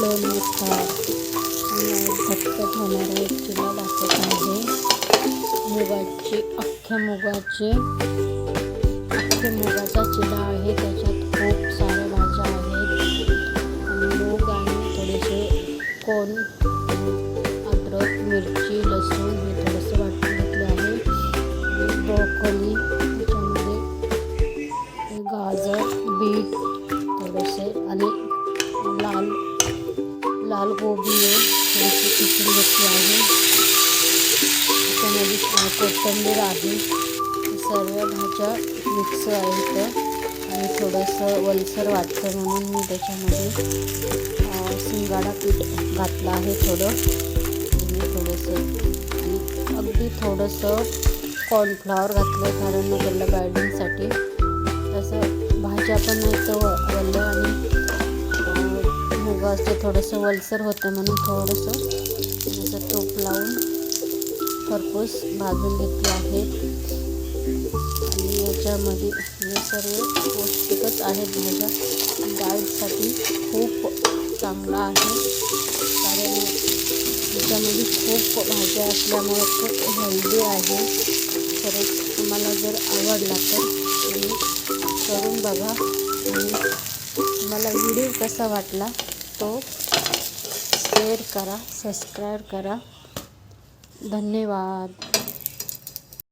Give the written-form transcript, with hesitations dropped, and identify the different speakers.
Speaker 1: लोणीचा झटपट होणारा एक चिला दाखवत आहे. अख्खे मुगाचा चिला आहे. त्याच्यात खूप साऱ्या भाज्या आहेत. मूग आणि थोडेसे कोण, अद्रक, मिरची, लसूण हे थोडंसं वाटून घेतले आहे. ब्रोकोली, त्याच्यामध्ये गाजर, बीट थोडेसे आणि लाल गोबी थोडीशी खिसून घेतली आहे. त्याच्यामध्ये कोथिंबीर आहे. सर्व भाज्या मिक्स आहेत आणि थोडंसं वलसर वाटतं म्हणून मी त्याच्यामध्ये शिंगाडा पीठ घातलं आहे थोडं आणि अगदी थोडंसं कॉर्नफ्लॉवर घातलं कारण त्याला बाइंडिंगसाठी. तसं भाज्या पण नाही तर वल्लं आणि मुगाचं थोडंसं वलसर होतं म्हणून थोडंसं असं तूप लावून खरपूस भाजून घेतले आहे. आणि याच्यामध्ये हे सर्व पौष्टिकच आहेत. भाज्या डाएटसाठी खूप चांगला आहे कारण याच्यामध्ये खूप भाज्या असल्यामुळे खूप हेल्दी आहे. खरंच तुम्हाला जर आवडला तर तुम्ही करून बघा आणि मला व्हिडिओ कसा वाटला तो शेअर करा, सबस्क्राईब करा. धन्यवाद.